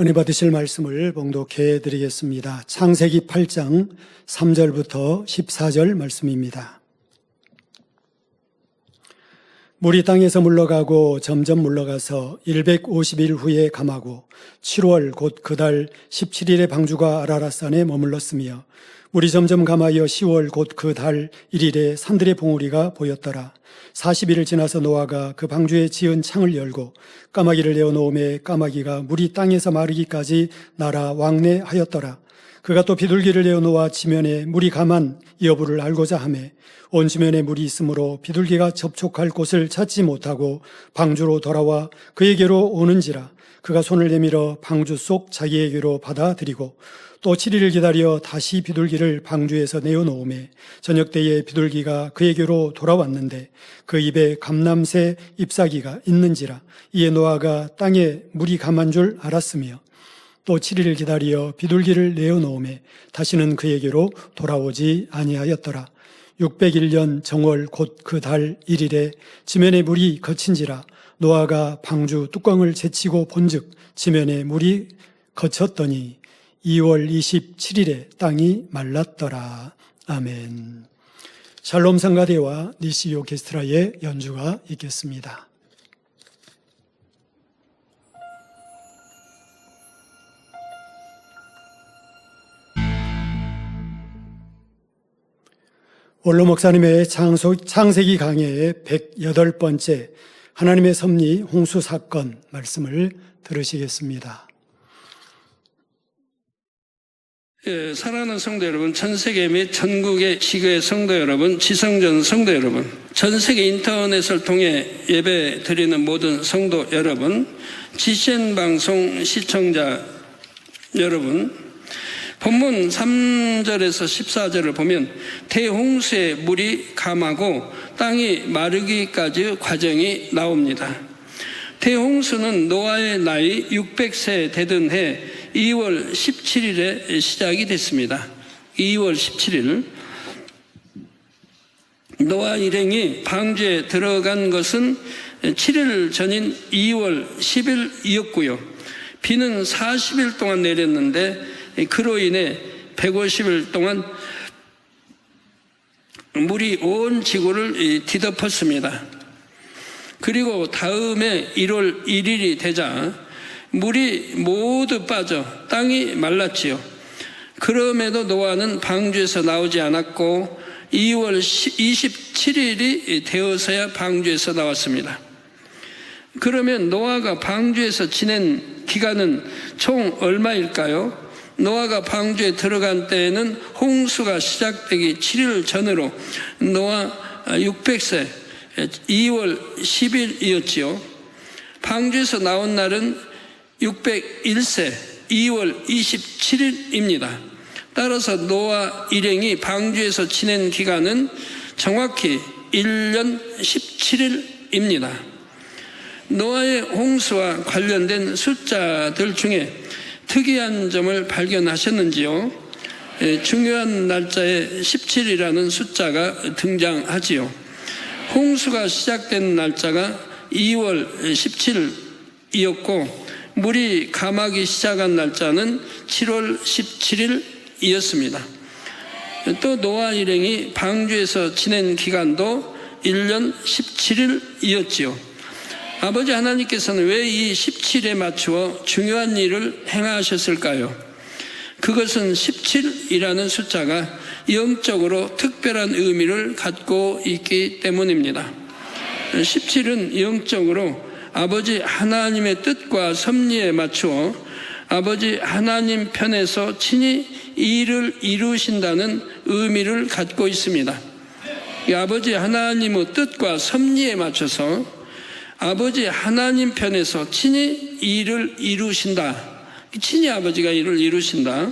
은혜 받으실 말씀을 봉독해 드리겠습니다. 창세기 8장 3절부터 14절 말씀입니다. 물이 땅에서 물러가고 점점 물러가서 150일 후에 감하고 7월 곧 그 달 17일에 방주가 아라랏산에 머물렀으며 물이 점점 감하여 10월 곧 그 달 1일에 산들의 봉우리가 보였더라. 40일을 지나서 노아가 그 방주에 지은 창을 열고 까마귀를 내어놓음에 까마귀가 물이 땅에서 마르기까지 날아 왕래하였더라. 그가 또 비둘기를 내어놓아 지면에 물이 감한 여부를 알고자 하매 온 지면에 물이 있으므로 비둘기가 접촉할 곳을 찾지 못하고 방주로 돌아와 그에게로 오는지라. 그가 손을 내밀어 방주 속 자기에게로 받아들이고 또 7일을 기다려 다시 비둘기를 방주에서 내어놓음에 저녁 때에 비둘기가 그에게로 돌아왔는데 그 입에 감람새 잎사귀가 있는지라. 이에 노아가 땅에 물이 감한 줄 알았으며 또 7일을 기다려 비둘기를 내어놓음에 다시는 그에게로 돌아오지 아니하였더라. 601년 정월 곧 그 달 1일에 지면에 물이 거친지라. 노아가 방주 뚜껑을 제치고 본즉 지면에 물이 거쳤더니 2월 27일에 땅이 말랐더라. 아멘. 샬롬 성가대와 니시 오케스트라의 연주가 있겠습니다. 원로 목사님의 창세기 강해의 108번째 하나님의 섭리 홍수 사건 말씀을 들으시겠습니다. 사랑하는 성도 여러분, 전 세계 및 전국의 지교의 성도 여러분, 지성전 성도 여러분, 전 세계 인터넷을 통해 예배 드리는 모든 성도 여러분, GCN 방송 시청자 여러분, 본문 3절에서 14절을 보면 대홍수의 물이 감하고 땅이 마르기까지 과정이 나옵니다. 대홍수는 노아의 나이 600세 되던 해 2월 17일에 시작이 됐습니다. 2월 17일 노아 일행이 방주에 들어간 것은 7일 전인 2월 10일이었고요. 비는 40일 동안 내렸는데 그로 인해 150일 동안 물이 온 지구를 뒤덮었습니다. 그리고 다음에 1월 1일이 되자 물이 모두 빠져 땅이 말랐지요. 그럼에도 노아는 방주에서 나오지 않았고 2월 27일이 되어서야 방주에서 나왔습니다. 그러면 노아가 방주에서 지낸 기간은 총 얼마일까요? 노아가 방주에 들어간 때에는 홍수가 시작되기 7일 전으로 노아 600세 2월 10일이었지요. 방주에서 나온 날은 601세 2월 27일입니다. 따라서 노아 일행이 방주에서 지낸 기간은 정확히 1년 17일입니다. 노아의 홍수와 관련된 숫자들 중에 특이한 점을 발견하셨는지요? 중요한 날짜에 17이라는 숫자가 등장하지요. 홍수가 시작된 날짜가 2월 17일이었고 물이 감하기 시작한 날짜는 7월 17일이었습니다. 또 노아 일행이 방주에서 지낸 기간도 1년 17일이었지요. 아버지 하나님께서는 왜 이 17에 맞추어 중요한 일을 행하셨을까요? 그것은 17이라는 숫자가 영적으로 특별한 의미를 갖고 있기 때문입니다. 17은 영적으로 아버지 하나님의 뜻과 섭리에 맞추어 아버지 하나님 편에서 친히 일을 이루신다는 의미를 갖고 있습니다. 아버지 하나님의 뜻과 섭리에 맞춰서 아버지 하나님 편에서 친히 일을 이루신다. 친히 아버지가 일을 이루신다.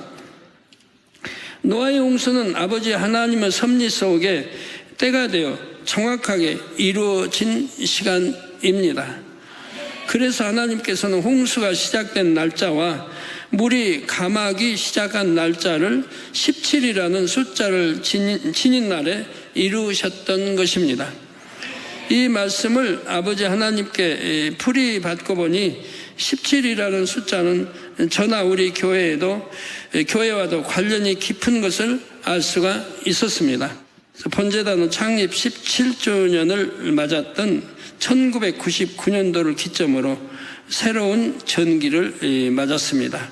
노아의 홍수는 아버지 하나님의 섭리 속에 때가 되어 정확하게 이루어진 시간입니다. 그래서 하나님께서는 홍수가 시작된 날짜와 물이 감하기 시작한 날짜를 17이라는 숫자를 지닌 날에 이루셨던 것입니다. 이 말씀을 아버지 하나님께 풀이 받고 보니 17이라는 숫자는 저나 우리 교회와도 관련이 깊은 것을 알 수가 있었습니다. 본재단은 창립 17주년을 맞았던 1999년도를 기점으로 새로운 전기를 맞았습니다.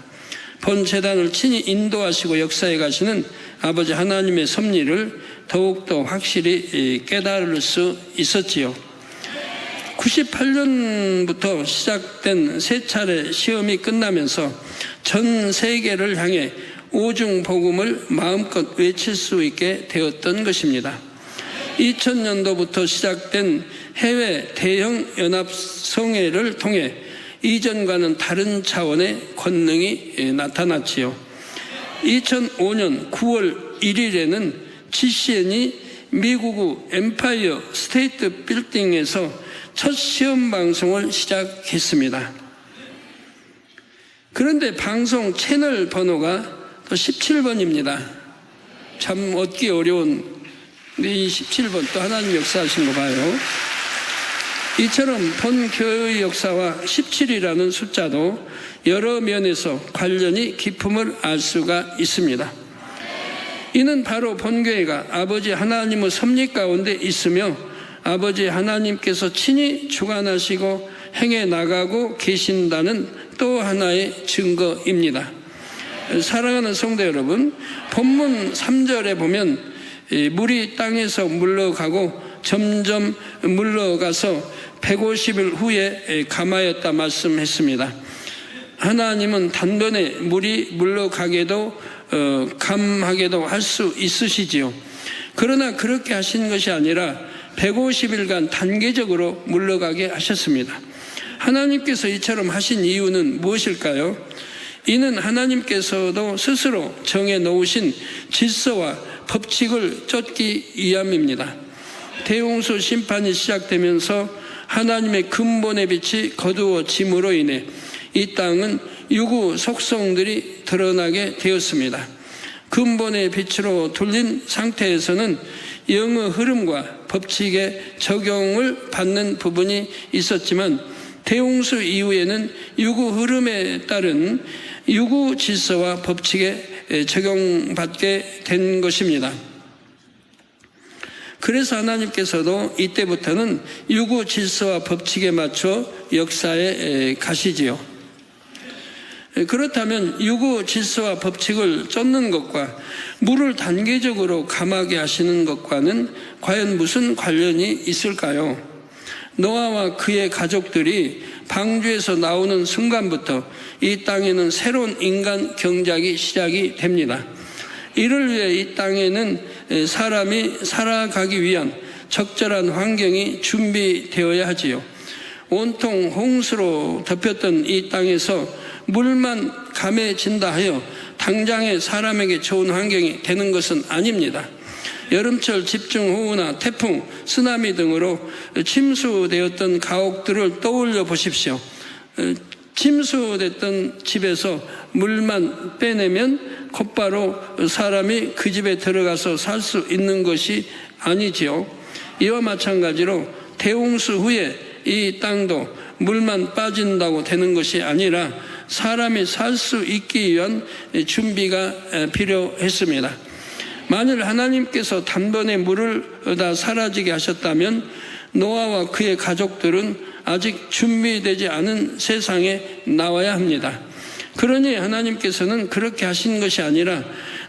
본재단을 친히 인도하시고 역사해 가시는 아버지 하나님의 섭리를 더욱더 확실히 깨달을 수 있었지요. 98년부터 시작된 세 차례 시험이 끝나면서 전 세계를 향해 오중 복음을 마음껏 외칠 수 있게 되었던 것입니다. 2000년도부터 시작된 해외 대형 연합 성회를 통해 이전과는 다른 차원의 권능이 나타났지요. 2005년 9월 1일에는 GCN이 미국 엠파이어 스테이트 빌딩에서 첫 시험 방송을 시작했습니다. 그런데 방송 채널 번호가 또 17번입니다. 참 얻기 어려운 이 17번, 또 하나님 역사하신 거 봐요. 이처럼 본 교회의 역사와 17이라는 숫자도 여러 면에서 관련이 깊음을 알 수가 있습니다. 이는 바로 본교회가 아버지 하나님의 섭리 가운데 있으며 아버지 하나님께서 친히 주관하시고 행해 나가고 계신다는 또 하나의 증거입니다. 사랑하는 성도 여러분, 본문 3절에 보면 물이 땅에서 물러가고 점점 물러가서 150일 후에 감하였다 말씀했습니다. 하나님은 단번에 물이 물러가게도 감하게도 할 수 있으시지요. 그러나 그렇게 하신 것이 아니라 150일간 단계적으로 물러가게 하셨습니다. 하나님께서 이처럼 하신 이유는 무엇일까요? 이는 하나님께서도 스스로 정해 놓으신 질서와 법칙을 쫓기 위함입니다. 대홍수 심판이 시작되면서 하나님의 근본의 빛이 거두어짐으로 인해 이 땅은 유구 속성들이 드러나게 되었습니다. 근본의 빛으로 돌린 상태에서는 영의 흐름과 법칙의 적용을 받는 부분이 있었지만 대홍수 이후에는 유구 흐름에 따른 유구 질서와 법칙에 적용받게 된 것입니다. 그래서 하나님께서도 이때부터는 유구 질서와 법칙에 맞춰 역사에 가시지요. 그렇다면 유구 질서와 법칙을 쫓는 것과 물을 단계적으로 감하게 하시는 것과는 과연 무슨 관련이 있을까요? 노아와 그의 가족들이 방주에서 나오는 순간부터 이 땅에는 새로운 인간 경작이 시작이 됩니다. 이를 위해 이 땅에는 사람이 살아가기 위한 적절한 환경이 준비되어야 하지요. 온통 홍수로 덮였던 이 땅에서 물만 감해진다 하여 당장에 사람에게 좋은 환경이 되는 것은 아닙니다. 여름철 집중호우나 태풍, 쓰나미 등으로 침수되었던 가옥들을 떠올려 보십시오. 침수됐던 집에서 물만 빼내면 곧바로 사람이 그 집에 들어가서 살 수 있는 것이 아니지요. 이와 마찬가지로 대홍수 후에 이 땅도 물만 빠진다고 되는 것이 아니라 사람이 살 수 있기 위한 준비가 필요했습니다. 만일 하나님께서 단번에 물을 다 사라지게 하셨다면 노아와 그의 가족들은 아직 준비되지 않은 세상에 나와야 합니다. 그러니 하나님께서는 그렇게 하신 것이 아니라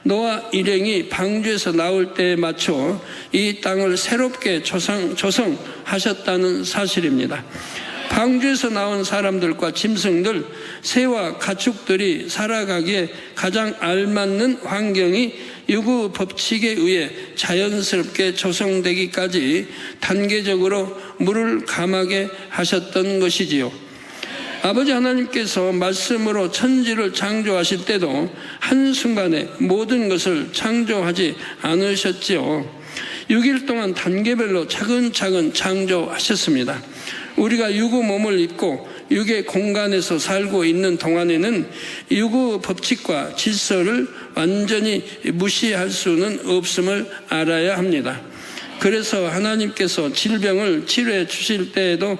노아 일행이 방주에서 나올 때에 맞춰 이 땅을 새롭게 조성하셨다는 사실입니다. 방주에서 나온 사람들과 짐승들, 새와 가축들이 살아가기에 가장 알맞는 환경이 유구 법칙에 의해 자연스럽게 조성되기까지 단계적으로 물을 감하게 하셨던 것이지요. 아버지 하나님께서 말씀으로 천지를 창조하실 때도 한순간에 모든 것을 창조하지 않으셨지요. 6일 동안 단계별로 차근차근 창조하셨습니다. 우리가 유구 몸을 입고 육의 공간에서 살고 있는 동안에는 유구 법칙과 질서를 완전히 무시할 수는 없음을 알아야 합니다. 그래서 하나님께서 질병을 치료해 주실 때에도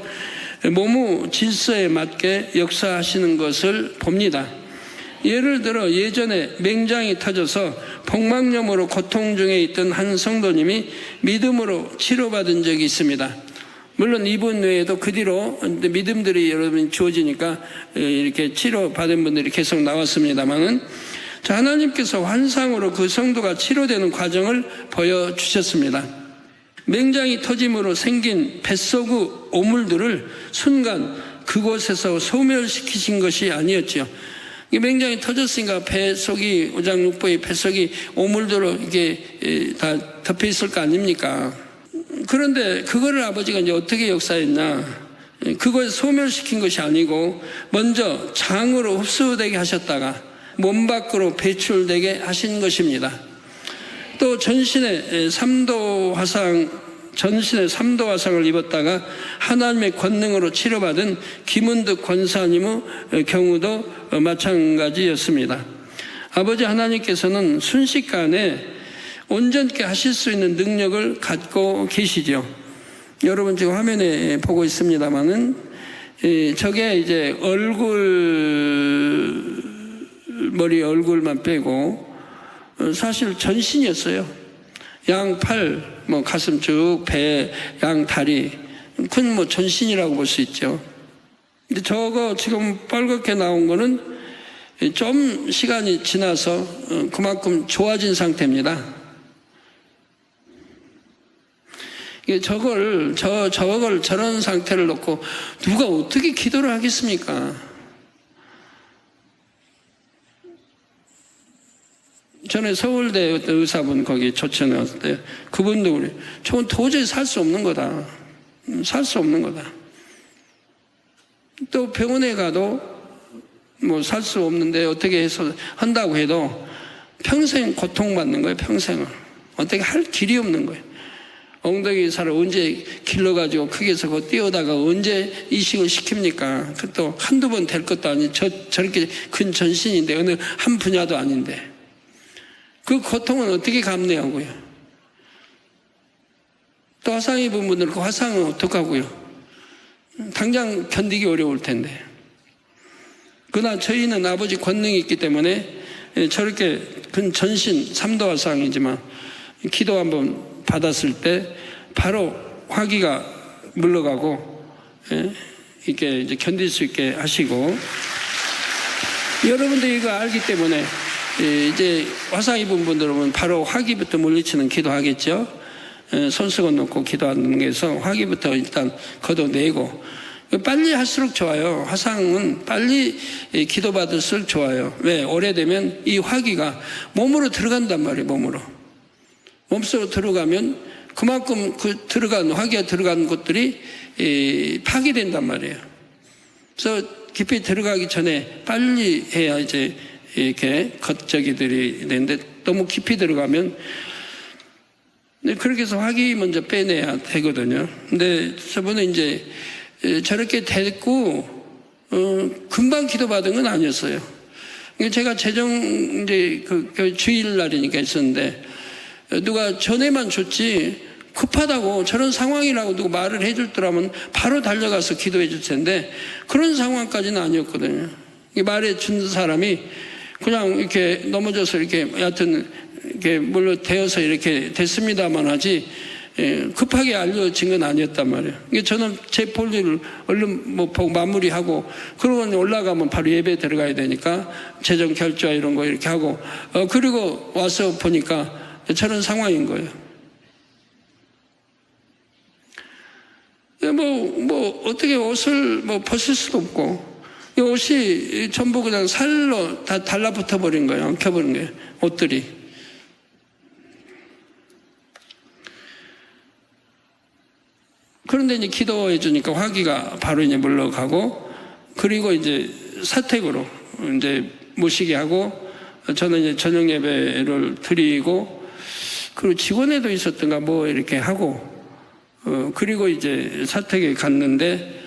몸의 질서에 맞게 역사하시는 것을 봅니다. 예를 들어 예전에 맹장이 터져서 복막염으로 고통 중에 있던 한 성도님이 믿음으로 치료받은 적이 있습니다. 물론 이분 외에도 그 뒤로 믿음들이 여러분 주어지니까 이렇게 치료받은 분들이 계속 나왔습니다만은, 하나님께서 환상으로 그 성도가 치료되는 과정을 보여주셨습니다. 맹장이 터짐으로 생긴 뱃속의 오물들을 순간 그곳에서 소멸시키신 것이 아니었죠. 맹장이 터졌으니까 뱃속이, 오장육부의 뱃속이 오물들로 이게 다 덮여 있을 거 아닙니까? 그런데 그거를 아버지가 이제 어떻게 역사했냐? 그걸 소멸시킨 것이 아니고 먼저 장으로 흡수되게 하셨다가 몸 밖으로 배출되게 하신 것입니다. 또 전신에 3도 화상을 입었다가 하나님의 권능으로 치료받은 김은득 권사님의 경우도 마찬가지였습니다. 아버지 하나님께서는 순식간에 온전케 하실 수 있는 능력을 갖고 계시죠. 여러분 지금 화면에 보고 있습니다만은, 저게 이제 머리 얼굴만 빼고 사실 전신이었어요. 양 팔, 가슴 쭉, 배, 양 다리, 큰 전신이라고 볼 수 있죠. 근데 저거 지금 빨갛게 나온 거는 좀 시간이 지나서 그만큼 좋아진 상태입니다. 저걸 저런 상태를 놓고 누가 어떻게 기도를 하겠습니까? 전에 서울대 어떤 의사분 거기 조치해 왔을 때 그분도 그래. 저건 도저히 살 수 없는 거다. 살 수 없는 거다. 또 병원에 가도 살 수 없는데 어떻게 해서 한다고 해도 평생 고통받는 거예요. 평생을. 어떻게 할 길이 없는 거예요. 엉덩이 살을 언제 길러가지고 크게 해서 띄우다가 언제 이식을 시킵니까? 그것도 한두 번 될 것도 아니, 저렇게 큰 전신인데 어느 한 분야도 아닌데. 그 고통은 어떻게 감내하고요? 또 화상 입은 분들은 그 화상은 어떡하고요? 당장 견디기 어려울 텐데. 그러나 저희는 아버지 권능이 있기 때문에 저렇게 큰 전신 3도 화상이지만 기도 한번 받았을 때 바로 화기가 물러가고 이렇게 이제 견딜 수 있게 하시고, 여러분들이 이거 알기 때문에 이제 화상 입은 분들은 바로 화기부터 물리치는 기도하겠죠. 손수건 놓고 기도하는 게서 화기부터 일단 걷어내고, 빨리 할수록 좋아요. 화상은 빨리 기도받을수록 좋아요. 왜? 오래되면 이 화기가 몸으로 들어간단 말이에요. 몸속으로 들어가면 그만큼 화기가 들어간 것들이 파괴된단 말이에요. 그래서 깊이 들어가기 전에 빨리 해야 이제 이렇게 겉저기들이 되는데, 너무 깊이 들어가면 그렇게 해서 화기 먼저 빼내야 되거든요. 근데 저번에 이제 저렇게 됐고 금방 기도받은 건 아니었어요. 제가 이제 그 주일날이니까 있었는데, 누가 전에만 줬지 급하다고 저런 상황이라고 누가 말을 해줄 더라면 바로 달려가서 기도해 줄 텐데 그런 상황까지는 아니었거든요. 말해 준 사람이 그냥 이렇게 넘어져서 이렇게 여하튼 이렇게 물로 대어서 이렇게 됐습니다만 하지 급하게 알려진 건 아니었단 말이에요. 저는 제 볼일을 얼른 보고 마무리하고 그러고 올라가면 바로 예배 들어가야 되니까 재정 결제와 이런 거 이렇게 하고 그리고 와서 보니까 저런 상황인 거예요. 어떻게 옷을 벗을 수도 없고, 이 옷이 전부 그냥 살로 다 달라붙어 버린 거예요. 엉켜버린 거예요. 옷들이. 그런데 이제 기도해 주니까 화기가 바로 이제 물러가고, 그리고 이제 사택으로 이제 모시게 하고, 저는 이제 저녁 예배를 드리고, 그리고 직원회도 있었던가 이렇게 하고, 그리고 이제 사택에 갔는데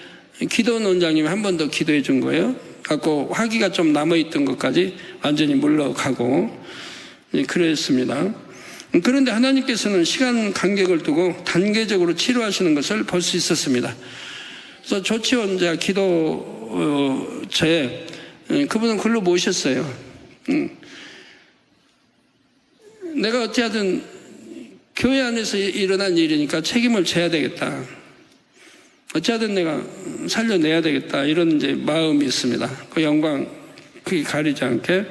기도 원장님이 한 번 더 기도해 준 거예요. 갖고 화기가 좀 남아있던 것까지 완전히 물러가고 그랬습니다. 그런데 하나님께서는 시간 간격을 두고 단계적으로 치료하시는 것을 볼 수 있었습니다. 그래서 조치원자 기도처에 그분은 글로 모셨어요. 내가 어찌하든 교회 안에서 일어난 일이니까 책임을 져야 되겠다. 어찌하든 내가 살려내야 되겠다. 이런 이제 마음이 있습니다. 그 영광 그게 가리지 않게.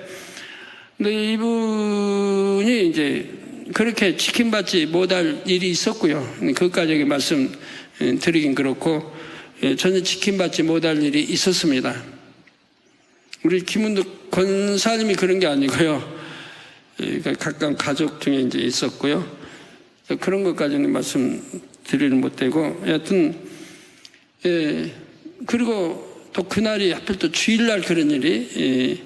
근데 이분이 이제 그렇게 지킴받지 못할 일이 있었고요. 그것까지 말씀 드리긴 그렇고 전혀 지킴받지 못할 일이 있었습니다. 우리 김은도 권사님이 그런 게 아니고요. 가까운 가족 중에 이제 있었고요. 그런 것까지는 말씀드리는 못되고, 여하튼, 그리고 또 그날이 하필 또 주일날 그런 일이,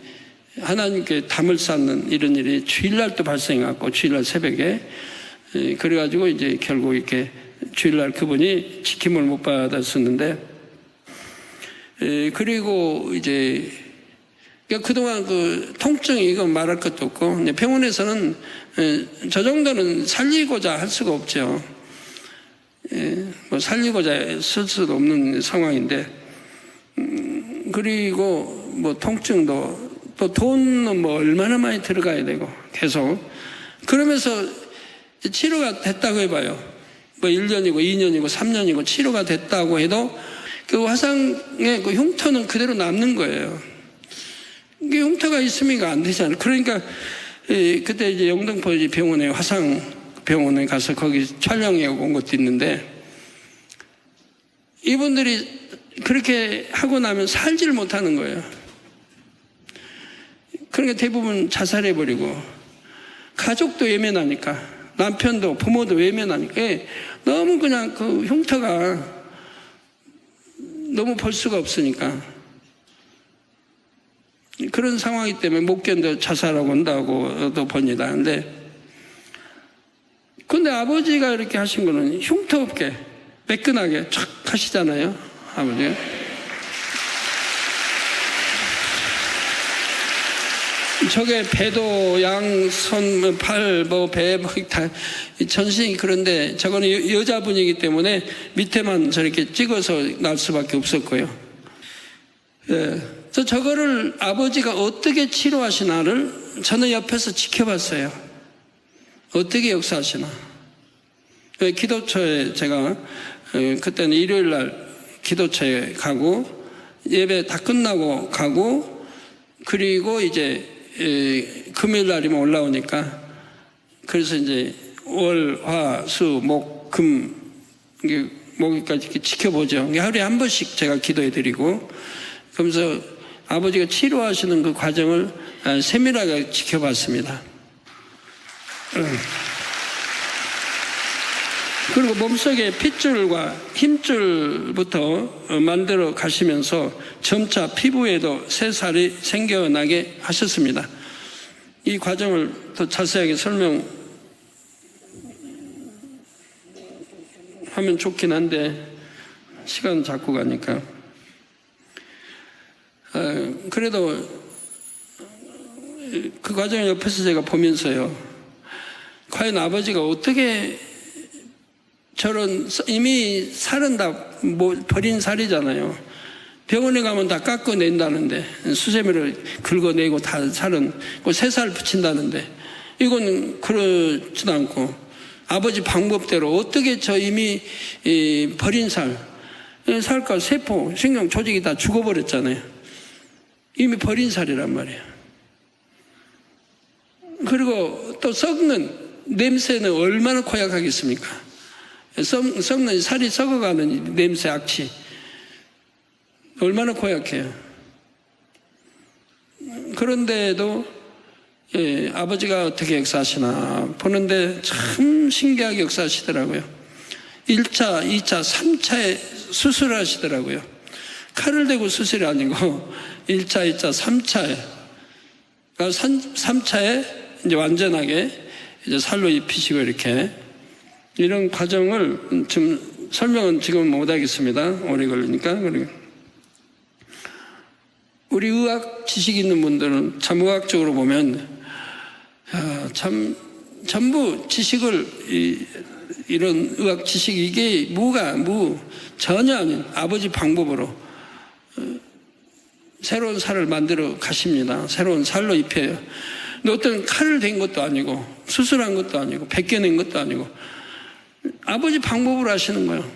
하나님께 담을 쌓는 이런 일이 주일날 또 발생해갖고, 주일날 새벽에, 그래가지고 이제 결국 이렇게 주일날 그분이 지킴을 못 받았었는데, 그리고 이제, 그러니까 그동안 그 통증이 이건 말할 것도 없고 병원에서는 저 정도는 살리고자 할 수가 없죠. 뭐 살리고자 쓸 수도 없는 상황인데 그리고 뭐 통증도 또 돈은 뭐 얼마나 많이 들어가야 되고 계속 그러면서 치료가 됐다고 해봐요. 뭐 1년이고 2년이고 3년이고 치료가 됐다고 해도 그 화상의 그 흉터는 그대로 남는 거예요. 이게 흉터가 있으면 안 되잖아요. 그러니까 그때 이제 영등포 병원에 화상 병원에 가서 거기 촬영해 온 것도 있는데 이분들이 그렇게 하고 나면 살지를 못하는 거예요. 그러니까 대부분 자살해버리고 가족도 외면하니까 남편도 부모도 외면하니까 너무 그냥 그 흉터가 너무 볼 수가 없으니까 그런 상황이기 때문에 못 견뎌 자살하고 온다고도 봅니다. 근데 아버지가 이렇게 하신 거는 흉터 없게 매끈하게 촥 하시잖아요. 아버지가. 저게 배도 양, 손, 팔, 뭐 배, 다 전신이 그런데 저거는 여자분이기 때문에 밑에만 저렇게 찍어서 날 수밖에 없었고요. 저거를 아버지가 어떻게 치료하시나를 저는 옆에서 지켜봤어요. 어떻게 역사하시나. 기도처에 제가 그때는 일요일 날 기도처에 가고 예배 다 끝나고 가고 그리고 이제 금요일 날이면 올라오니까 그래서 이제 월, 화, 수, 목, 금 목요일까지 이렇게 지켜보죠. 하루에 한 번씩 제가 기도해드리고 그러면서 아버지가 치료하시는 그 과정을 세밀하게 지켜봤습니다. 그리고 몸속에 핏줄과 힘줄부터 만들어 가시면서 점차 피부에도 새살이 생겨나게 하셨습니다. 이 과정을 더 자세하게 설명하면 좋긴 한데 시간 잡고 가니까 그래도 그 과정을 옆에서 제가 보면서요 과연 아버지가 어떻게 저런 이미 살은 다 뭐 버린 살이잖아요. 병원에 가면 다 깎아낸다는데 수세미를 긁어내고 다 살은 새살 붙인다는데 이건 그렇지도 않고 아버지 방법대로 어떻게 저 이미 버린 살과 세포 신경 조직이 다 죽어버렸잖아요. 이미 버린 살이란 말이에요. 그리고 또 썩는 냄새는 얼마나 고약하겠습니까? 썩는 살이 썩어가는 냄새 악취 얼마나 고약해요. 그런데도 아버지가 어떻게 역사하시나 보는데 참 신기하게 역사하시더라고요. 1차, 2차, 3차에 수술을 하시더라고요. 칼을 대고 수술이 아니고 1차, 2차, 3차에 3차에 이제 완전하게 이제 살로 입히시고 이렇게 이런 과정을 좀 설명은 지금 못 하겠습니다. 오래 걸리니까. 우리 의학 지식 있는 분들은 참 의학적으로 보면 참 전부 지식을 이런 의학 지식 이게 전혀 아닌 아버지 방법으로 새로운 살을 만들어 가십니다. 새로운 살로 입혀요. 근데 어떤 칼을 댄 것도 아니고 수술한 것도 아니고 벗겨낸 것도 아니고 아버지 방법으로 하시는 거예요.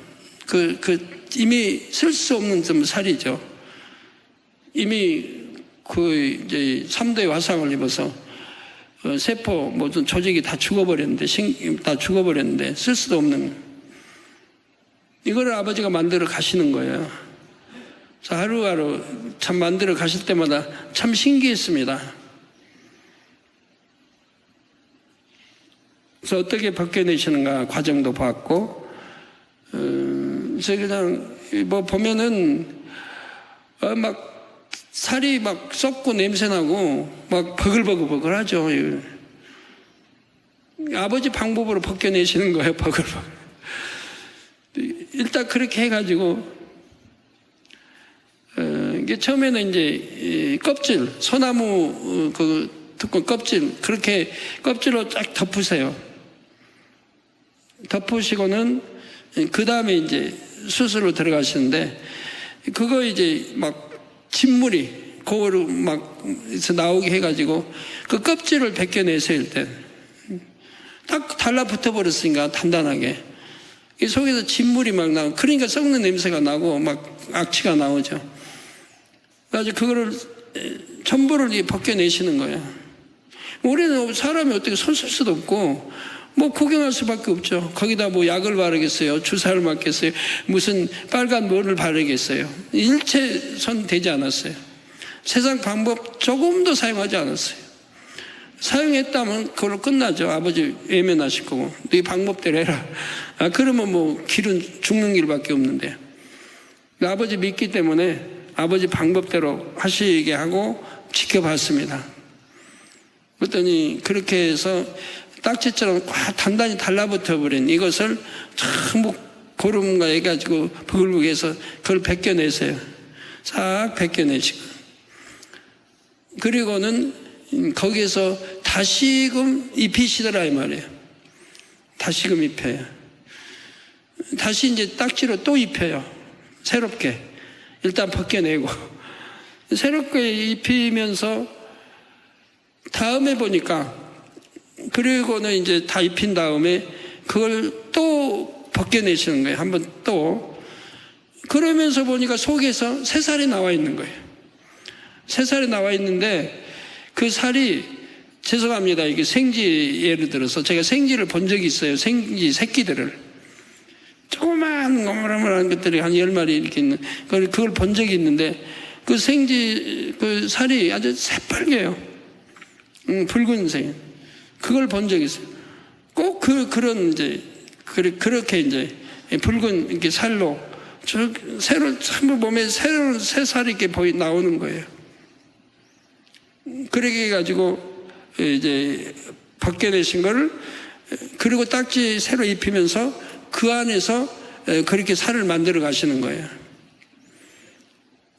이미 쓸 수 없는 좀 살이죠. 이미 이제 3대 화상을 입어서 세포 모든 조직이 다 죽어버렸는데 쓸 수도 없는 이거를 아버지가 만들어 가시는 거예요. 그래서 하루하루 참 만들어 가실 때마다 참 신기했습니다. 그래서 어떻게 벗겨내시는가 과정도 봤고, 그래서 그냥 뭐 보면은 막 살이 막 썩고 냄새나고 막 버글버글 하죠. 아버지 방법으로 벗겨내시는 거예요. 버글버글. 일단 그렇게 해가지고 이게 처음에는 이제 껍질, 소나무 두꺼운 껍질, 그렇게 껍질로 쫙 덮으세요. 덮으시고는 그 다음에 이제 수술로 들어가시는데 그거 이제 막 진물이 그거로 막 나오게 해가지고 그 껍질을 벗겨내세요. 일단 딱 달라붙어 버렸으니까 단단하게 이 속에서 진물이 막 나고 그러니까 썩는 냄새가 나고 막 악취가 나오죠. 그래서 그거를 전부를 벗겨내시는 거예요. 우리는 사람이 어떻게 손 쓸 수도 없고 뭐 구경할 수밖에 없죠. 거기다 뭐 약을 바르겠어요, 주사를 맞겠어요, 무슨 빨간 뭐를 바르겠어요. 일체 손 대지 않았어요. 세상 방법 조금도 사용하지 않았어요. 사용했다면 그걸로 끝나죠. 아버지 외면하실 거고 네 방법대로 해라. 그러면 뭐 길은 죽는 길밖에 없는데 아버지 믿기 때문에 아버지 방법대로 하시게 하고 지켜봤습니다. 그랬더니 그렇게 해서 딱지처럼 단단히 달라붙어 버린 이것을 전부 고름과 해가지고 버글버글해서 그걸 벗겨내세요. 싹 벗겨내시고 그리고는 거기에서 다시금 입히시더라 이 말이에요. 다시금 입혀요. 다시 이제 딱지로 또 입혀요. 새롭게 일단 벗겨내고 새롭게 입히면서 다음에 보니까 그리고는 이제 다 입힌 다음에 그걸 또 벗겨내시는 거예요. 한번 또 그러면서 보니까 속에서 새살이 나와 있는 거예요. 새살이 나와 있는데 그 살이 죄송합니다. 이게 생쥐 예를 들어서 제가 생쥐를 본 적이 있어요. 생쥐 새끼들을 조그만 거물거물한 것들이 한 10마리 이렇게 있는 그걸 본 적이 있는데 그 생쥐 그 살이 아주 새빨개요. 붉은색. 그걸 본 적이 있어요. 꼭 그런 이제 그렇게 이제 붉은 이렇게 살로 새로 전부 몸에 새로운 새살이 이렇게 나오는 거예요. 그렇게 해가지고 이제 벗겨내신 거를 그리고 딱지 새로 입히면서 그 안에서 그렇게 살을 만들어 가시는 거예요.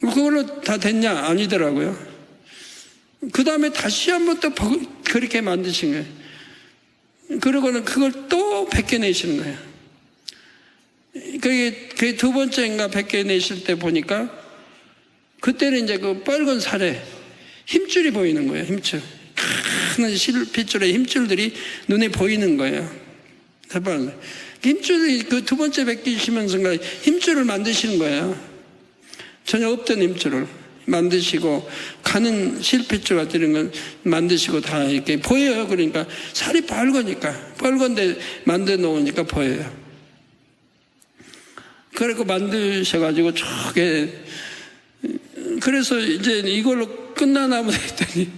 그걸로 다 됐냐? 아니더라고요. 그 다음에 다시 한번 또 그렇게 만드신 거예요. 그러고는 그걸 또 벗겨내시는 거예요. 그게 두 번째인가 벗겨내실 때 보니까 그때는 이제 그 빨간 살에 힘줄이 보이는 거예요. 힘줄. 큰 실핏줄의 힘줄들이 눈에 보이는 거예요. 힘줄이 그 두 번째 벗기시면서인가 힘줄을 만드시는 거예요. 전혀 없던 힘줄을 만드시고 가는 실핏줄 같은 이런 걸 만드시고 다 이렇게 보여요. 그러니까 살이 빨거니까 빨건데 만들어 놓으니까 보여요. 그래서 만드셔가지고 저게 그래서 이제 이걸로 끝나나 보다 했더니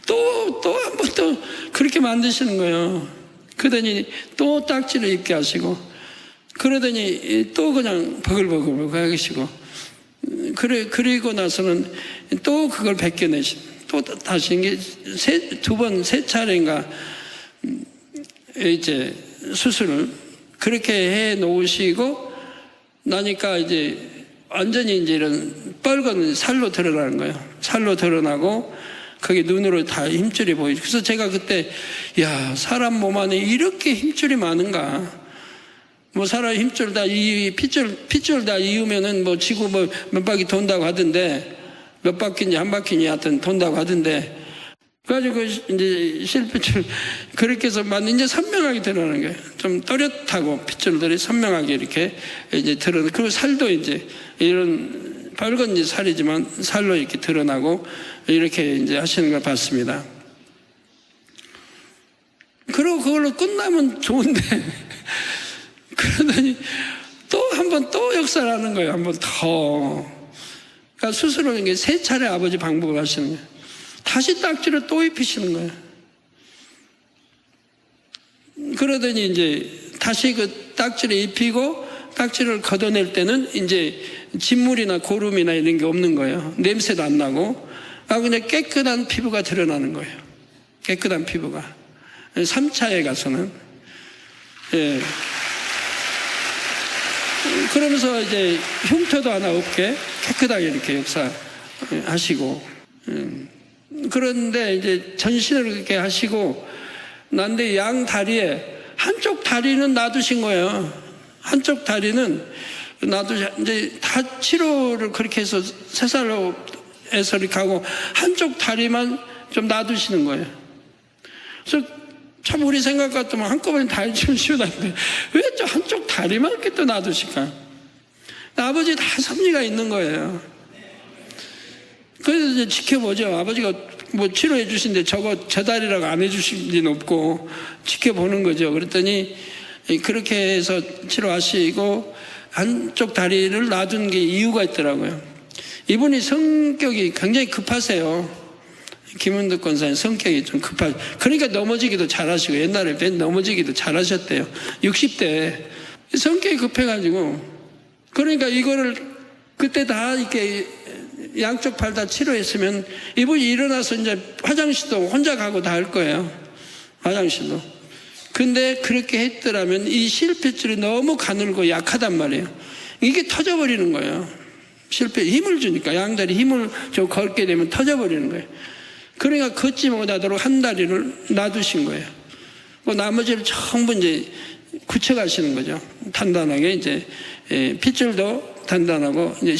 또 한 번 또 그렇게 만드시는 거예요. 그러더니 또 딱지를 입게 하시고 그러더니 또 그냥 버글버글 하시고 그리고 나서는 또 그걸 벗겨내시고 또 다시 이게 세 차례인가 이제 수술을 그렇게 해 놓으시고 나니까 이제 완전히 이제 이런 빨간 살로 드러나는 거예요. 살로 드러나고 거기 눈으로 다 힘줄이 보이죠. 그래서 제가 그때 야 사람 몸 안에 이렇게 힘줄이 많은가? 뭐 사람 힘줄 다 핏줄 다 이으면은 뭐 지구 뭐 몇 바퀴 돈다고 하던데 몇 바퀴인지 한 바퀴인지 하여튼 돈다고 하던데, 그래가지고 이제 실핏줄 그렇게 해서 이제 선명하게 드러나는 거예요. 좀 또렷하고 핏줄들이 선명하게 이렇게 이제 드러나. 그리고 살도 이제 이런 밝은 이제 살이지만 살로 이렇게 드러나고 이렇게 이제 하시는 걸 봤습니다. 그리고 그걸로 끝나면 좋은데 그러더니 또 한 번 또 역사를 하는 거예요. 한 번 더. 그러니까 스스로 이게 3차례 아버지 방법을 하시는 거예요. 다시 딱지를 또 입히시는 거예요. 그러더니 이제 다시 그 딱지를 입히고 딱지를 걷어낼 때는 이제 진물이나 고름이나 이런 게 없는 거예요. 냄새도 안 나고, 그냥 깨끗한 피부가 드러나는 거예요. 깨끗한 피부가. 3차에 가서는. 예. 그러면서 이제 흉터도 하나 없게 깨끗하게 이렇게 역사하시고, 그런데 이제 전신을 그렇게 하시고 난데 양 다리에 한쪽 다리는 놔두신 거예요. 한쪽 다리는 이제 다 치료를 그렇게 해서 3살로 해서 이렇게 하고 한쪽 다리만 좀 놔두시는 거예요. 그래서 참 우리 생각 같으면 한꺼번에 다 해주면 쉬운데 왜 저 한쪽 다리만 이렇게 또 놔두실까? 아버지 다 섭리가 있는 거예요. 그래서 이제 지켜보죠. 아버지가 뭐 치료해 주신데 저 다리라고 안 해주신 리는 없고 지켜보는 거죠. 그랬더니 그렇게 해서 치료하시고 한쪽 다리를 놔둔 게 이유가 있더라고요. 이분이 성격이 굉장히 급하세요. 김은덕 권사님 성격이 좀 급하죠. 그러니까 넘어지기도 잘하시고 옛날에 넘어지기도 잘하셨대요. 60대 성격이 급해가지고 그러니까 이거를 그때 다 이렇게 양쪽 팔 다 치료했으면 이분이 일어나서 이제 화장실도 혼자 가고 다 할 거예요. 화장실도. 근데 그렇게 했더라면 이 실핏줄이 너무 가늘고 약하단 말이에요. 이게 터져버리는 거예요. 힘을 주니까 양다리 힘을 좀 걸게 되면 터져버리는 거예요. 그러니까 걷지 못하도록 한 다리를 놔두신 거예요. 그 나머지를 전부 이제 굳혀가시는 거죠. 단단하게 이제 핏줄도 단단하고 이제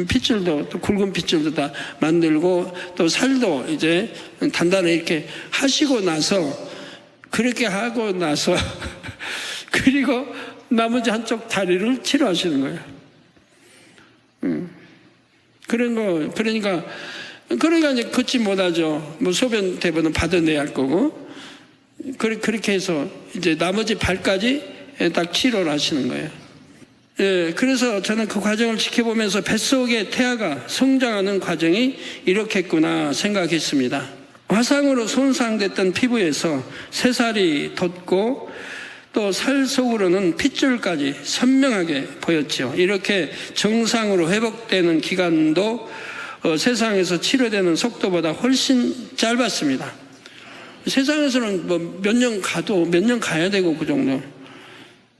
핏줄도 또 굵은 핏줄도 다 만들고 또 살도 이제 단단하게 이렇게 하시고 나서 그렇게 하고 나서 그리고 나머지 한쪽 다리를 치료하시는 거예요. 그러니까 이제 걷지 못하죠. 뭐 소변 대변은 받아내야 할 거고 그렇게 해서 이제 나머지 발까지 딱 치료를 하시는 거예요. 예, 그래서 저는 그 과정을 지켜보면서 뱃속의 태아가 성장하는 과정이 이렇겠구나 생각했습니다. 화상으로 손상됐던 피부에서 새살이 돋고 또 살 속으로는 핏줄까지 선명하게 보였죠. 이렇게 정상으로 회복되는 기간도 세상에서 치료되는 속도보다 훨씬 짧았습니다. 세상에서는 뭐 몇 년 가야 되고 그 정도.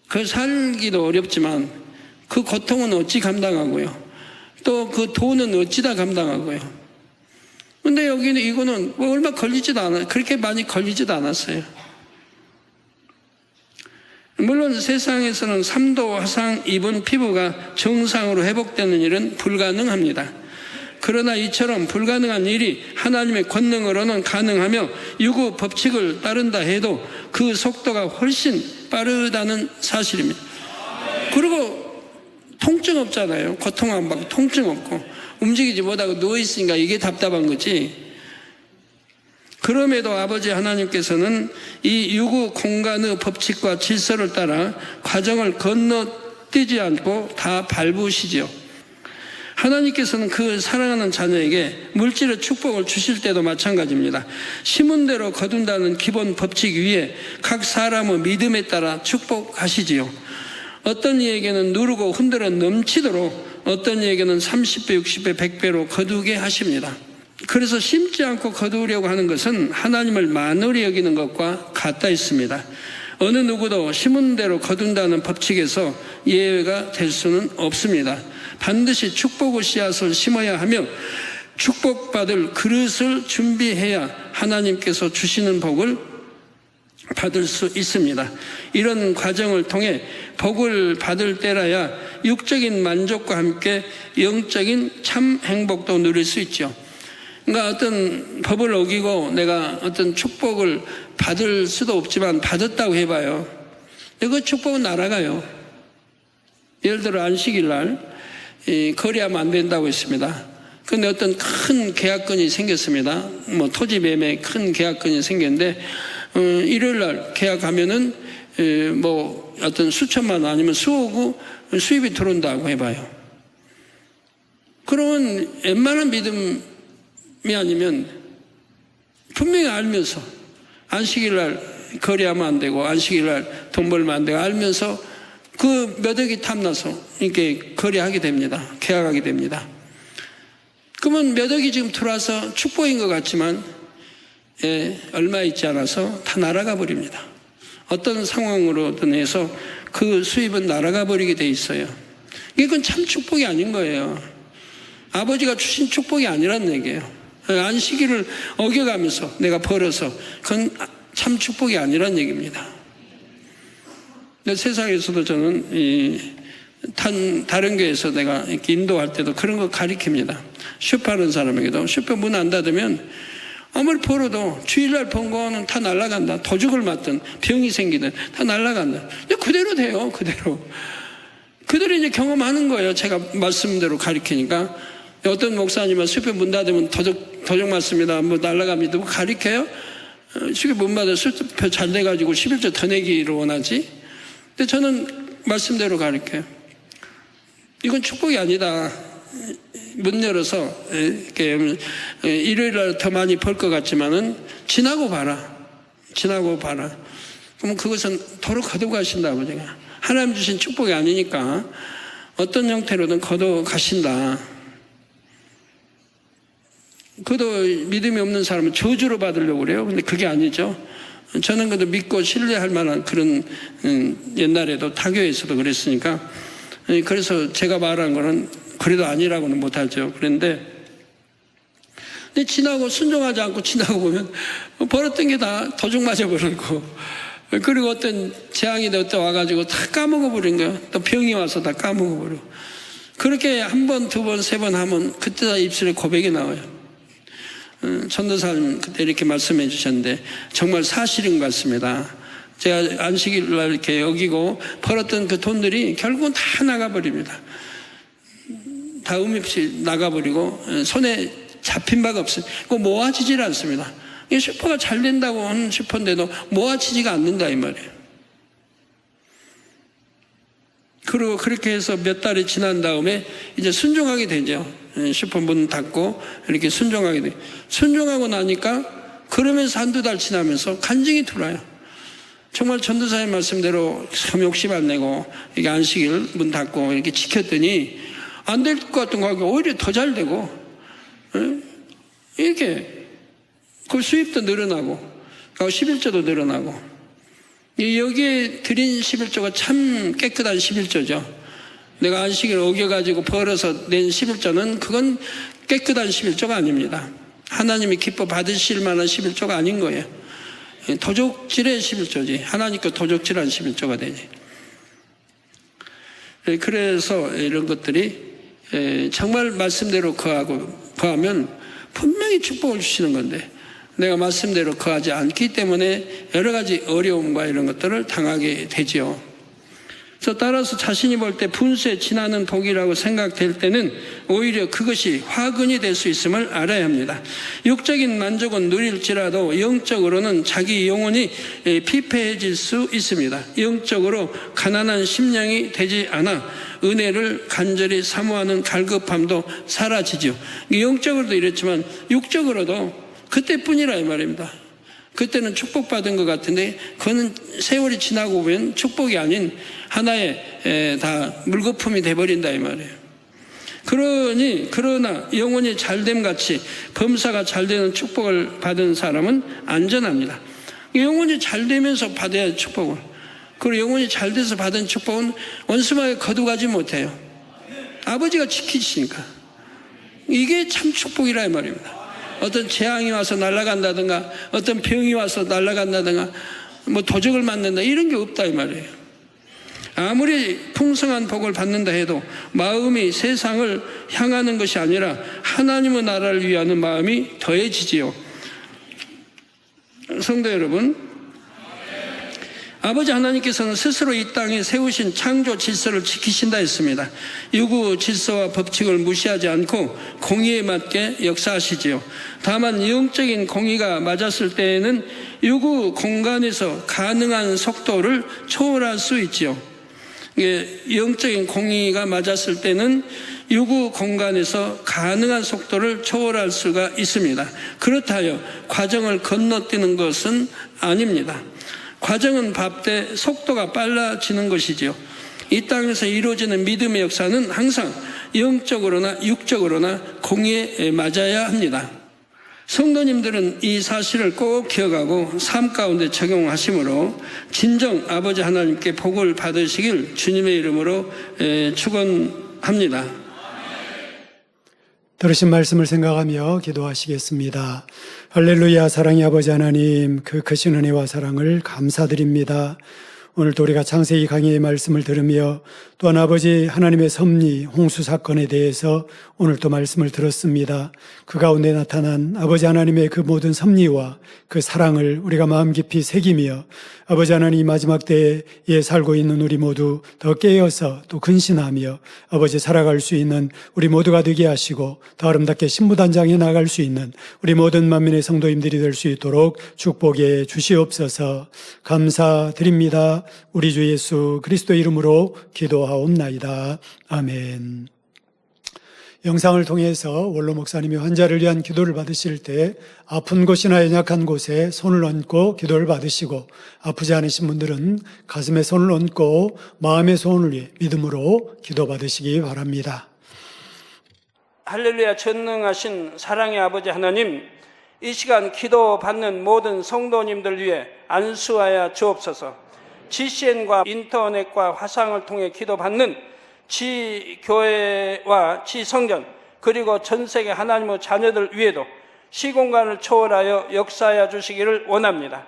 그 살기도 어렵지만 그 고통은 어찌 감당하고요. 또 그 돈은 어찌다 감당하고요. 근데 여기는 이거는 뭐 얼마 걸리지도 않아요. 그렇게 많이 걸리지도 않았어요. 물론 세상에서는 3도 화상 입은 피부가 정상으로 회복되는 일은 불가능합니다. 그러나 이처럼 불가능한 일이 하나님의 권능으로는 가능하며 유구 법칙을 따른다 해도 그 속도가 훨씬 빠르다는 사실입니다. 그리고 통증 없잖아요. 고통 안 받고 통증 없고 움직이지 못하고 누워있으니까 이게 답답한 거지. 그럼에도 아버지 하나님께서는 이 유구 공간의 법칙과 질서를 따라 과정을 건너뛰지 않고 다 밟으시죠. 하나님께서는 그 사랑하는 자녀에게 물질의 축복을 주실 때도 마찬가지입니다. 심은 대로 거둔다는 기본 법칙 위에 각 사람의 믿음에 따라 축복하시지요. 어떤 이에게는 누르고 흔들어 넘치도록, 어떤 이에게는 30배, 60배, 100배로 거두게 하십니다. 그래서 심지 않고 거두려고 하는 것은 하나님을 만홀히 여기는 것과 같다 있습니다. 어느 누구도 심은 대로 거둔다는 법칙에서 예외가 될 수는 없습니다. 반드시 축복의 씨앗을 심어야 하며 축복받을 그릇을 준비해야 하나님께서 주시는 복을 받을 수 있습니다. 이런 과정을 통해 복을 받을 때라야 육적인 만족과 함께 영적인 참 행복도 누릴 수 있죠. 그러니까 어떤 법을 어기고 내가 어떤 축복을 받을 수도 없지만 받았다고 해봐요. 그 축복은 날아가요. 예를 들어 안식일 날 거래하면 안 된다고 했습니다. 그런데 어떤 큰 계약건이 생겼습니다. 뭐 토지 매매 큰 계약건이 생겼는데 일요일 날 계약하면은 뭐 어떤 수천만 원 아니면 수억 수입이 들어온다고 해봐요. 그러면 웬만한 믿음이 아니면 분명히 알면서 안식일 날 거래하면 안 되고 안식일 날 돈 벌면 안 되고 알면서 그 몇 억이 탐나서 이렇게 거래하게 됩니다. 계약하게 됩니다. 그러면 몇 억이 지금 들어와서 축복인 것 같지만 얼마 있지 않아서 다 날아가 버립니다. 어떤 상황으로든 해서 그 수입은 날아가 버리게 돼 있어요. 이건 참 축복이 아닌 거예요. 아버지가 주신 축복이 아니란 얘기예요. 안식일을 어겨가면서 내가 벌어서 그건 참 축복이 아니란 얘기입니다. 근데 세상에서도 저는 다른 교회에서 내가 이렇게 인도할 때도 그런 거 가리킵니다. 슈퍼하는 사람에게도 슈퍼 문 안 닫으면 아무리 벌어도 주일날 번 거는 다 날아간다. 도둑을 맞든 병이 생기든 다 날아간다. 그대로 돼요. 그대로 이제 경험하는 거예요. 제가 말씀대로 가리키니까. 어떤 목사님은 슈퍼 문 닫으면 도둑 맞습니다. 뭐 날아갑니다. 뭐 가리켜요? 슈퍼 문 닫아 슈퍼 잘 돼가지고 11조 더 내기를 원하지. 근데 저는 말씀대로 가르쳐요. 이건 축복이 아니다. 문 열어서 이렇게 일요일날 더 많이 벌 것 같지만은 지나고 봐라. 그러면 그것은 도로 거둬가신다 아버지가. 하나님 주신 축복이 아니니까 어떤 형태로든 거둬가신다. 그도 믿음이 없는 사람은 저주로 받으려고 그래요. 근데 그게 아니죠. 저는 그래도 믿고 신뢰할 만한 그런 옛날에도 타교에서도 그랬으니까 그래서 제가 말한 거는 그래도 아니라고는 못하죠. 그런데 지나고 순종하지 않고 지나고 보면 벌었던 게 다 도둑 맞아버리고 그리고 어떤 재앙이 또 와가지고 다 까먹어버린 거예요. 또 병이 와서 다 까먹어버리고 그렇게 한 번, 두 번, 세 번 하면 그때 다 입술에 고백이 나와요. 전도사님 그때 이렇게 말씀해 주셨는데 정말 사실인 것 같습니다. 제가 안식일 날 이렇게 여기고 벌었던 그 돈들이 결국은 다 나가버립니다. 다 의미 없이 나가버리고 손에 잡힌 바가 없어요. 그거 모아지질 않습니다. 이 슈퍼가 잘 된다고 하는 슈퍼인데도 모아지지가 않는다 이 말이에요. 그리고 그렇게 해서 몇 달이 지난 다음에 이제 순종하게 되죠. 슈퍼 문 닫고 이렇게 순종하게 돼요. 순종하고 나니까 그러면서 한두 달 지나면서 간증이 들어와요. 정말 전도사님 말씀대로 참 욕심 안 내고 이게 안식일 문 닫고 이렇게 지켰더니 안 될 것 같은 거 하고 오히려 더 잘 되고 이렇게 그 수입도 늘어나고 11조도 늘어나고 여기에 드린 11조가 참 깨끗한 11조죠. 내가 안식일 어겨가지고 벌어서 낸 11조는 그건 깨끗한 11조가 아닙니다. 하나님이 기뻐 받으실 만한 11조가 아닌 거예요. 도적질의 11조지. 하나님께 도적질한 11조가 되지. 그래서 이런 것들이 정말 말씀대로 거하면 분명히 축복을 주시는 건데 내가 말씀대로 거하지 않기 때문에 여러 가지 어려움과 이런 것들을 당하게 되지요. 그래서 따라서 자신이 볼 때 분수에 지나는 복이라고 생각될 때는 오히려 그것이 화근이 될 수 있음을 알아야 합니다. 육적인 만족은 누릴지라도 영적으로는 자기 영혼이 피폐해질 수 있습니다. 영적으로 가난한 심령이 되지 않아 은혜를 간절히 사모하는 갈급함도 사라지죠. 영적으로도 이랬지만 육적으로도 그때뿐이라 이 말입니다. 그때는 축복받은 것 같은데 그거는 세월이 지나고 보면 축복이 아닌 하나의 다 물거품이 돼버린다 이 말이에요. 그러나 영혼이 잘됨 같이 범사가 잘되는 축복을 받은 사람은 안전합니다. 영혼이 잘되면서 받아야 축복을. 그리고 영혼이 잘돼서 받은 축복은 원수마에 거두가지 못해요. 아버지가 지키시니까. 이게 참 축복이라 이 말입니다. 어떤 재앙이 와서 날아간다든가 어떤 병이 와서 날아간다든가 뭐 도적을 만난다 이런 게 없다 이 말이에요. 아무리 풍성한 복을 받는다 해도 마음이 세상을 향하는 것이 아니라 하나님의 나라를 위하는 마음이 더해지지요. 성도 여러분, 아버지 하나님께서는 스스로 이 땅에 세우신 창조 질서를 지키신다 했습니다. 유구 질서와 법칙을 무시하지 않고 공의에 맞게 역사하시지요. 다만 영적인 공의가 맞았을 때에는 유구 공간에서 가능한 속도를 초월할 수 있지요. 영적인 공의가 맞았을 때는 유구 공간에서 가능한 속도를 초월할 수가 있습니다. 그렇다 하여 과정을 건너뛰는 것은 아닙니다. 과정은 밟되 속도가 빨라지는 것이지요. 이 땅에서 이루어지는 믿음의 역사는 항상 영적으로나 육적으로나 공의에 맞아야 합니다. 성도님들은 이 사실을 꼭 기억하고 삶 가운데 적용하심으로 진정 아버지 하나님께 복을 받으시길 주님의 이름으로 축원합니다. 들으신 말씀을 생각하며 기도하시겠습니다. 할렐루야. 사랑의 아버지 하나님, 그 크신 은혜와 사랑을 감사드립니다. 오늘도 우리가 창세기 강의의 말씀을 들으며 또한 아버지 하나님의 섭리, 홍수 사건에 대해서 오늘도 말씀을 들었습니다. 그 가운데 나타난 아버지 하나님의 그 모든 섭리와 그 사랑을 우리가 마음 깊이 새기며 아버지 하나님 마지막 때에 살고 있는 우리 모두 더 깨어서 또 근신하며 아버지 살아갈 수 있는 우리 모두가 되게 하시고 더 아름답게 신부단장에 나갈 수 있는 우리 모든 만민의 성도님들이 될 수 있도록 축복해 주시옵소서. 감사드립니다. 우리 주 예수 그리스도 이름으로 기도하옵나이다. 아멘. 영상을 통해서 원로 목사님이 환자를 위한 기도를 받으실 때 아픈 곳이나 연약한 곳에 손을 얹고 기도를 받으시고 아프지 않으신 분들은 가슴에 손을 얹고 마음의 소원을 위해 믿음으로 기도 받으시기 바랍니다. 할렐루야. 전능하신 사랑의 아버지 하나님, 이 시간 기도 받는 모든 성도님들 위해 안수하여 주옵소서. GCN과 인터넷과 화상을 통해 기도받는 지교회와 지성전 그리고 전세계 하나님의 자녀들 위에도 시공간을 초월하여 역사하여 주시기를 원합니다.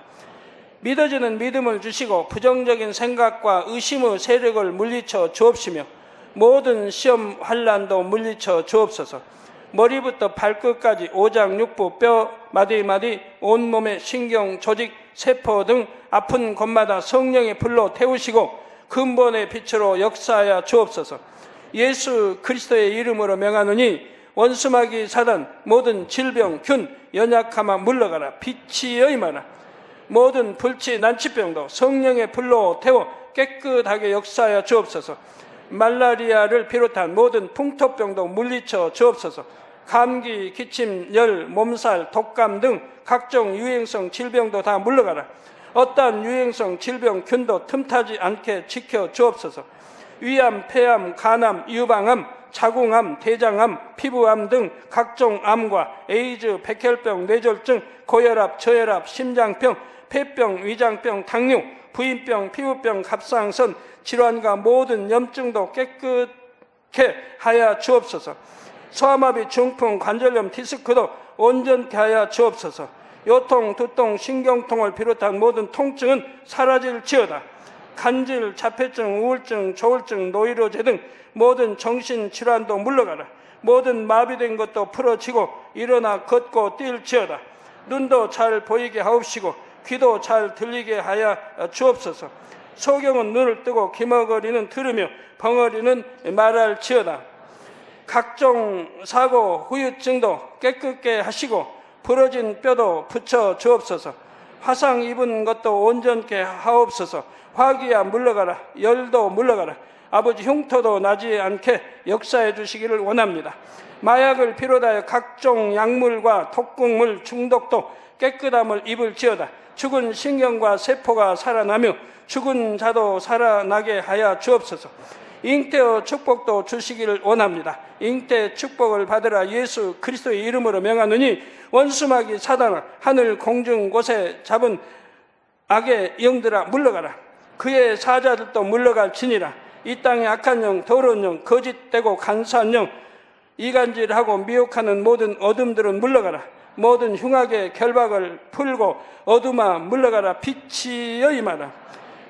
믿어지는 믿음을 주시고 부정적인 생각과 의심의 세력을 물리쳐 주옵시며 모든 시험 환난도 물리쳐 주옵소서. 머리부터 발끝까지 오장육부 뼈 마디마디 온몸의 신경 조직 세포 등 아픈 곳마다 성령의 불로 태우시고 근본의 빛으로 역사하여 주옵소서. 예수 그리스도의 이름으로 명하노니 원수마귀 사단 모든 질병 균 연약함아 물러가라. 빛이여 임하라. 모든 불치 난치병도 성령의 불로 태워 깨끗하게 역사하여 주옵소서. 말라리아를 비롯한 모든 풍토병도 물리쳐 주옵소서. 감기, 기침, 열, 몸살, 독감 등 각종 유행성 질병도 다 물러가라. 어떠한 유행성 질병 균도 틈타지 않게 지켜 주옵소서. 위암, 폐암, 간암, 유방암, 자궁암, 대장암, 피부암 등 각종 암과 에이즈, 백혈병, 뇌졸중, 고혈압, 저혈압, 심장병, 폐병, 위장병, 당뇨, 부인병, 피부병, 갑상선 질환과 모든 염증도 깨끗게 하여 주옵소서. 소아마비, 중풍, 관절염, 디스크도 온전케 하여 주옵소서. 요통, 두통, 신경통을 비롯한 모든 통증은 사라질지어다. 간질, 자폐증, 우울증, 조울증, 노이로제 등 모든 정신질환도 물러가라. 모든 마비된 것도 풀어지고 일어나 걷고 뛸지어다. 눈도 잘 보이게 하옵시고 귀도 잘 들리게 하여 주옵소서. 소경은 눈을 뜨고 기머거리는 들으며 벙어리는 말할지어다. 각종 사고, 후유증도 깨끗게 하시고 부러진 뼈도 붙여 주옵소서. 화상 입은 것도 온전케 하옵소서. 화기야 물러가라. 열도 물러가라. 아버지 흉터도 나지 않게 역사해 주시기를 원합니다. 마약을 비롯하여 각종 약물과 독극물 중독도 깨끗함을 입을지어다. 죽은 신경과 세포가 살아나며 죽은 자도 살아나게 하여 주옵소서. 잉태의 축복도 주시기를 원합니다. 잉태 축복을 받으라. 예수 그리스도의 이름으로 명하노니 원수마귀 사단아 하늘 공중 곳에 잡은 악의 영들아 물러가라. 그의 사자들도 물러갈지니라. 이 땅의 악한 영, 더러운 영, 거짓되고 간사한 영, 이간질하고 미혹하는 모든 어둠들은 물러가라. 모든 흉악의 결박을 풀고 어둠아 물러가라. 빛이여 임하라.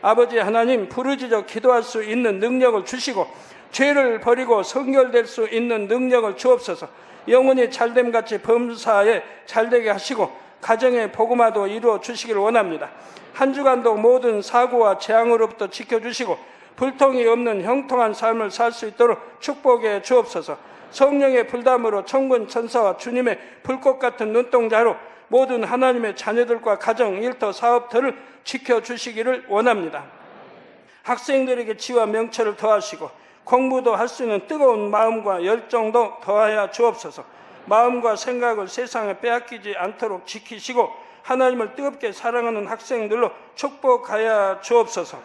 아버지 하나님, 부르짖어 기도할 수 있는 능력을 주시고 죄를 버리고 성결될 수 있는 능력을 주옵소서. 영혼이 잘됨같이 범사에 잘되게 하시고 가정의 복음화도 이루어 주시기를 원합니다. 한 주간도 모든 사고와 재앙으로부터 지켜주시고 불통이 없는 형통한 삶을 살 수 있도록 축복해 주옵소서. 성령의 불담으로 천군 천사와 주님의 불꽃 같은 눈동자로 모든 하나님의 자녀들과 가정, 일터, 사업터를 지켜주시기를 원합니다. 학생들에게 지와 명철을 더하시고 공부도 할 수 있는 뜨거운 마음과 열정도 더하여 주옵소서. 마음과 생각을 세상에 빼앗기지 않도록 지키시고 하나님을 뜨겁게 사랑하는 학생들로 축복하여 주옵소서.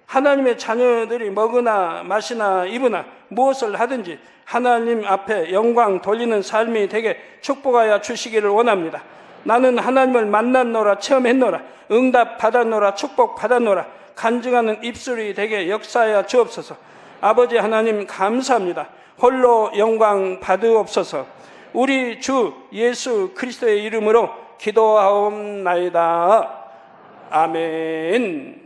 하나님의 자녀들이 먹으나 마시나 입으나 무엇을 하든지 하나님 앞에 영광 돌리는 삶이 되게 축복하여 주시기를 원합니다. 나는 하나님을 만났노라, 체험했노라, 응답 받았노라, 축복 받았노라, 간증하는 입술이 되게 역사하여 주옵소서. 아버지 하나님 감사합니다. 홀로 영광 받으옵소서. 우리 주 예수 그리스도의 이름으로 기도하옵나이다. 아멘.